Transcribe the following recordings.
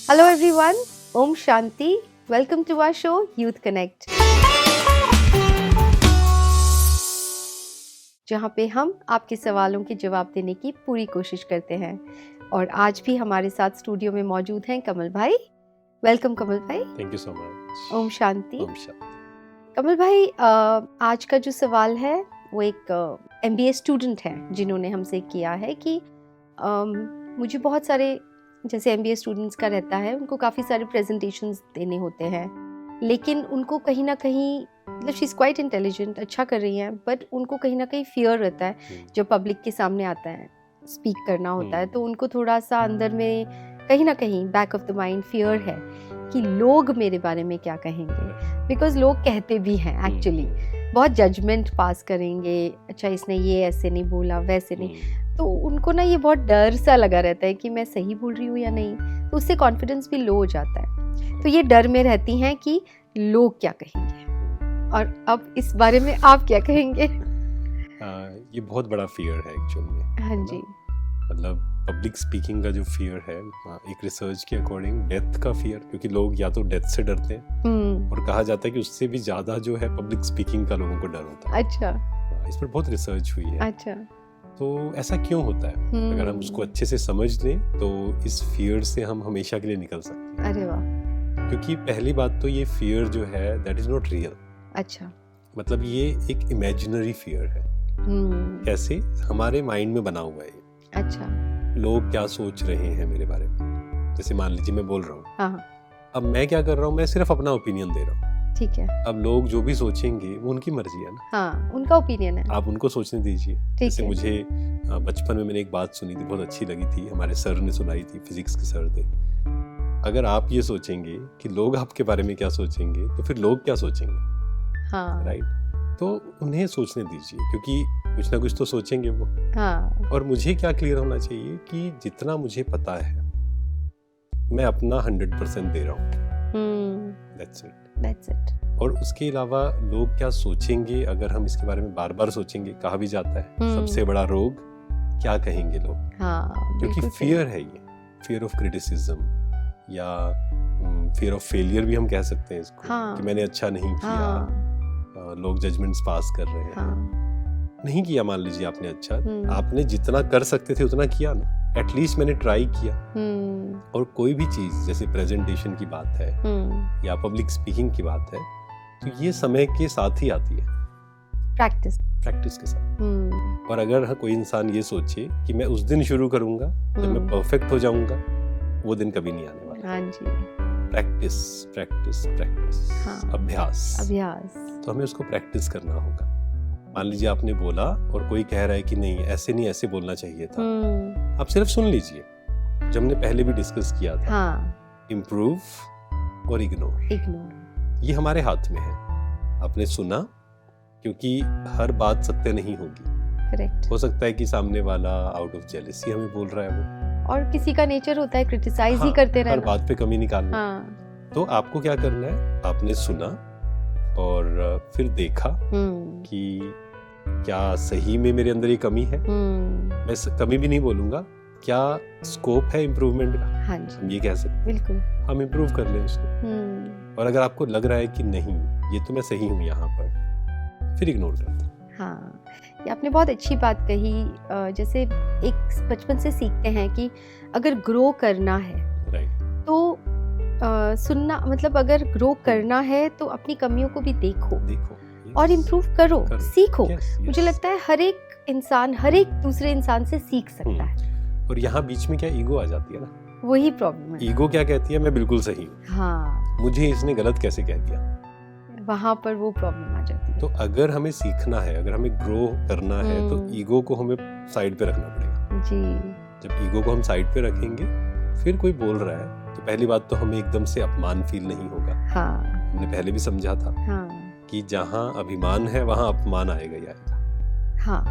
Hello everyone, Om Shanti. Welcome to our show Youth Connect. जहाँ पे हम आपके सवालों के जवाब देने की पूरी कोशिश करते हैं और आज भी हमारे साथ स्टूडियो में मौजूद हैं कमल भाई. वेलकम कमल भाई. Thank you so much. ओम शांति. ओम शांति. कमल भाई, आज का जो सवाल है वो एक MBA स्टूडेंट है जिन्होंने हमसे किया है कि मुझे बहुत सारे, जैसे MBA स्टूडेंट्स का रहता है, उनको काफ़ी सारे प्रेजेंटेशंस देने होते हैं, लेकिन उनको कहीं ना कहीं, मतलब शी इज़ क्वाइट इंटेलिजेंट, अच्छा कर रही हैं, बट उनको कहीं ना कहीं फियर रहता है जब पब्लिक के सामने आता है, स्पीक करना होता है, तो उनको थोड़ा सा अंदर में कहीं ना कहीं back of the mind fear है कि लोग मेरे बारे में क्या कहेंगे. बिकॉज लोग कहते भी हैं एक्चुअली, बहुत जजमेंट पास करेंगे, अच्छा इसने ये ऐसे नहीं बोला, वैसे नहीं, तो उनको ना ये बहुत डर सा लगा रहता है कि मैं सही बोल रही हूँ या नहीं, तो उससे कॉन्फिडेंस भी लो हो जाता है. तो ये डर में रहती हैं कि लोग क्या कहेंगे. और अब इस बारे में आप क्या कहेंगे? ये बहुत बड़ा फियर है एक्चुअल में. हाँ जी. मतलब पब्लिक स्पीकिंग का जो फियर है, एक रिसर्च के अकॉर्डिंग डेथ का फियर, क्योंकि लोग या तो डेथ से डरते हैं और कहा जाता है कि उससे भी ज़्यादा जो है पब्लिक स्पीकिंग का लोगों को डर होता है. अच्छा. इस पर बहुत रिसर्च हुई है. अच्छा. तो ऐसा क्यों होता है? अगर हम उसको अच्छे से समझ लें तो इस फियर से हम हमेशा के लिए निकल सकते हैं. अरे वाह. क्योंकि पहली बात तो ये फियर जो है दैट इज नॉट रियल. अच्छा. मतलब ये एक इमेजिनरी फियर है. कैसे? हमारे माइंड में बना हुआ है ये. अच्छा. लोग क्या सोच रहे हैं मेरे बारे में. जैसे मान लीजिए मैं बोल रहा हूँ, हाँ. अब मैं क्या कर रहा हूँ, मैं सिर्फ अपना ओपिनियन दे रहा हूँ. ठीक है. अब लोग जो भी सोचेंगे वो उनकी मर्जी है ना. हाँ, उनका ओपिनियन है. आप उनको सोचने दीजिए. जैसे है. मुझे बचपन में मैंने एक बात सुनी थी, बहुत अच्छी लगी थी, हमारे सर ने सुनाई थी, फिजिक्स के सर थे. अगर आप ये सोचेंगे कि लोग आपके बारे में क्या सोचेंगे, तो फिर लोग क्या सोचेंगे. हाँ. राइट. तो उन्हें सोचने दीजिए, क्योंकि कुछ ना कुछ तो सोचेंगे वो. हाँ. और मुझे क्या क्लियर होना चाहिए कि जितना मुझे पता है मैं अपना 100% दे रहा हूँ. That's it. और उसके अलावा लोग क्या सोचेंगे, अगर हम इसके बारे में बार बार सोचेंगे, कहा भी जाता है सबसे बड़ा रोग क्या कहेंगे लोग. हाँ, क्योंकि फियर है ये, फियर ऑफ क्रिटिसिज्म या फियर ऑफ फेलियर भी हम कह सकते हैं इसको. हाँ. कि मैंने अच्छा नहीं किया, लोग जजमेंट्स पास कर रहे हैं. हाँ. नहीं किया, मान लीजिए आपने अच्छा, आपने जितना कर सकते थे उतना किया ना. एटलीस्ट मैंने ट्राई किया. और कोई भी चीज, जैसे प्रेजेंटेशन की बात है या पब्लिक स्पीकिंग की बात है, तो ये समय के साथ ही आती है, प्रैक्टिस के साथ. और अगर कोई इंसान ये सोचे कि मैं उस दिन शुरू करूंगा जब मैं परफेक्ट हो जाऊंगा, वो दिन कभी नहीं आने वाला. हाँ जी. प्रैक्टिस. हाँ. अभ्यास. तो हमें उसको प्रैक्टिस करना होगा. मान लीजिए आपने बोला और कोई कह रहा है कि नहीं, ऐसे नहीं, ऐसे बोलना चाहिए था. आप सिर्फ सुन लीजिए, जो हमने पहले भी डिस्कस किया था. हाँ. इम्प्रूव और इग्नोर, ये हमारे हाथ में है. आपने सुना, क्योंकि हर बात सत्य नहीं होगी. करेक्ट. हो सकता है कि सामने वाला आउट ऑफ जेलसी हमें बोल रहा है वो, और किसी का नेचर होता है क्रिटिसाइज ही करते रहना, हर बात पे कमी निकालना. हाँ. तो आपको क्या करना है, आपने सुना और फिर देखा कि क्या सही में मेरे अंदर ये कमी है. मैं कमी भी नहीं बोलूंगा, क्या स्कोप है इम्प्रूवमेंट का. हाँ जी. हम ये कह सकते हैं, बिल्कुल, हम इम्प्रूव कर लें उसको. और अगर आपको लग रहा है कि नहीं, ये तो मैं सही हूँ यहाँ पर, फिर इग्नोर कर दो. हाँ, ये आपने बहुत अच्छी बात कही. जैसे एक बचपन से सीखते हैं कि अगर ग्रो करना है, राइट, तो सुनना, मतलब अगर ग्रो करना है तो अपनी कमियों को भी देखो और इम्प्रूव करो, सीखो. मुझे लगता है हर एक इंसान हर एक दूसरे इंसान से सीख सकता है. और यहाँ बीच में क्या ईगो आ जाती है ना. वही प्रॉब्लम है. ईगो क्या कहती है, मैं बिल्कुल सही हूँ. हाँ. मुझे इसने गलत कैसे कह दिया. वहाँ पर वो प्रॉब्लम आ जाती है. तो अगर हमें सीखना है, अगर हमें ग्रो करना है, तो ईगो को हमें साइड पे रखना पड़ेगा. जी. जब ईगो को हम साइड पे रखेंगे, फिर कोई बोल रहा है, तो पहली बात तो हमें एकदम से अपमान फील नहीं होगा. हाँ. हमने पहले भी समझा था. हाँ. कि जहाँ अभिमान है वहाँ अपमान आएगा ही आएगा. हाँ.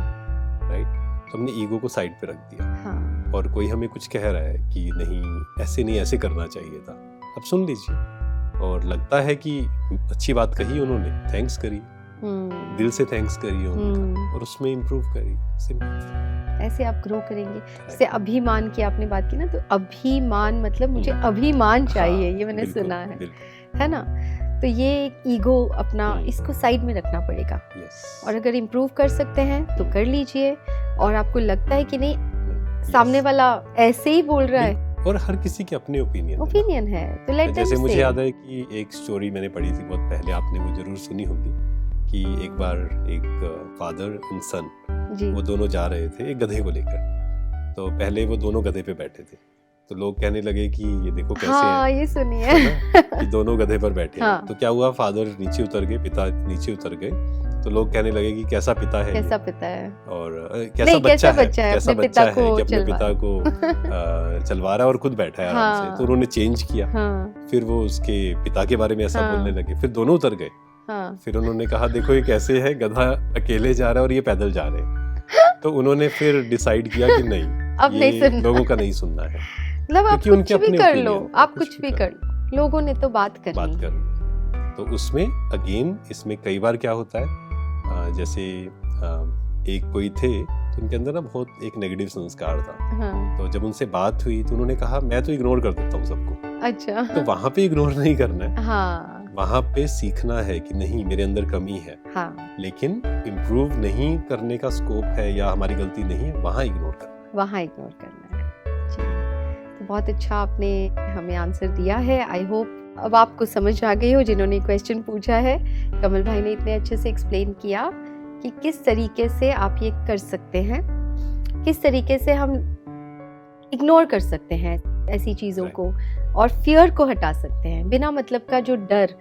राइट. तो हमने ईगो को साइड पे रख दिया. हाँ. और कोई हमें कुछ कह रहा है कि नहीं, ऐसे नहीं, ऐसे करना चाहिए था, अब सुन लीजिए. और लगता है कि अच्छी बात कही उन्होंने, थैंक्स करिए. दिल से थैंक्स करिए उनका और उसमें इम्प्रूव करिए, सिंपल। ऐसे आप ग्रो करेंगे। जैसे अभिमान की आपने बात की ना, तो अभिमान मतलब मुझे अभिमान चाहिए, ये मैंने सुना है ना। तो ये एक ईगो अपना इसको साइड में रखना पड़ेगा। और अगर इम्प्रूव कर सकते हैं तो कर लीजिए, और आपको लगता है कि नहीं सामने वाला ऐसे ही बोल रहा है, और हर किसी के अपने ओपिनियन है तो लेट देम से। जैसे मुझे याद है कि एक स्टोरी मैंने पढ़ी थी बहुत पहले, आपने वो जरूर सुनी होगी, कि एक बार एक फादर एंड सन, वो दोनों जा रहे थे एक गधे को लेकर। तो पहले वो दोनों गधे पे बैठे थे, तो लोग कहने लगे कि ये देखो कैसे हाँ, है, ये सुनिए कि दोनों गधे पर बैठे हैं। तो क्या हुआ, फादर नीचे उतर गए, पिता नीचे उतर गए, तो लोग कहने लगे कि कैसा पिता है, कैसा पिता है, और कैसा बच्चा है, कैसा बच्चा है कि अपने पिता को चलवा रहा है और खुद बैठा है आराम से। तो उन्होंने चेंज किया, फिर वो उसके पिता के बारे में ऐसा बोलने लगे, फिर दोनों उतर गए। फिर उन्होंने कहा देखो ये कैसे है, गधा अकेले जा रहा है और ये पैदल जा रहे हैं। तो उन्होंने फिर डिसाइड किया कि नहीं, अब ये लोगों का नहीं सुनना है। मतलब आप कुछ भी कर लो, आप कुछ भी कर लो, लोगों ने तो बात करनी। तो उसमें अगेन इसमें कई बार क्या होता है, जैसे एक कोई थे तो उनके अंदर ना बहुत एक नेगेटिव संस्कार था। तो जब उनसे बात हुई तो उन्होंने कहा मैं तो इग्नोर कर देता हूँ सबको। अच्छा। तो वहाँ पे इग्नोर नहीं करना है, वहाँ पे सीखना है कि नहीं मेरे अंदर कमी है, लेकिन इम्प्रूव नहीं करने का स्कोप है या हमारी गलती नहीं है, वहाँ इग्नोर करना है। तो बहुत अच्छा आपने हमें आंसर दिया है। आई होप अब आपको समझ आ गई हो जिन्होंने क्वेश्चन पूछा है। कमल भाई ने इतने अच्छे से एक्सप्लेन किया कि किस तरीके से आप ये कर सकते हैं, किस तरीके से हम इग्नोर कर सकते हैं ऐसी चीज़ों को, और फियर को हटा सकते हैं। बिना मतलब का जो डर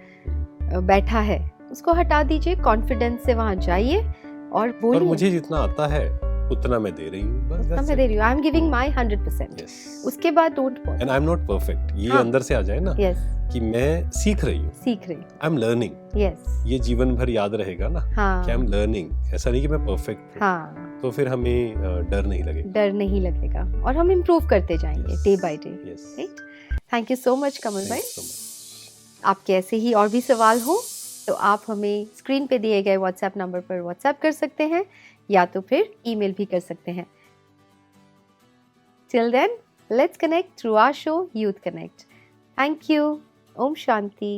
बैठा है उसको हटा दीजिए, कॉन्फिडेंस से वहाँ जाइए और बोलिए। और मुझे जितना आता है उतना मैं दे रही हूँ, उतना मैं दे रही हूँ। I am giving my 100%। उसके बाद don't pause. And I am not perfect, ये अंदर से आ जाए ना कि मैं सीख रही हूँ, आई एम लर्निंग। ये जीवन भर याद रहेगा ना कि आई एम लर्निंग, ऐसा नहीं कि मैं परफेक्ट हूँ। तो फिर हमें डर नहीं लगेगा और हम इम्प्रूव करते जाएंगे day by day. Thank you so much Kamal भाई। आपके ऐसे ही और भी सवाल हो तो आप हमें स्क्रीन पे दिए गए व्हाट्सएप नंबर पर व्हाट्सएप कर सकते हैं, या तो फिर ईमेल भी कर सकते हैं। Till then, let's connect through our show Youth Connect. Thank you. Om Shanti.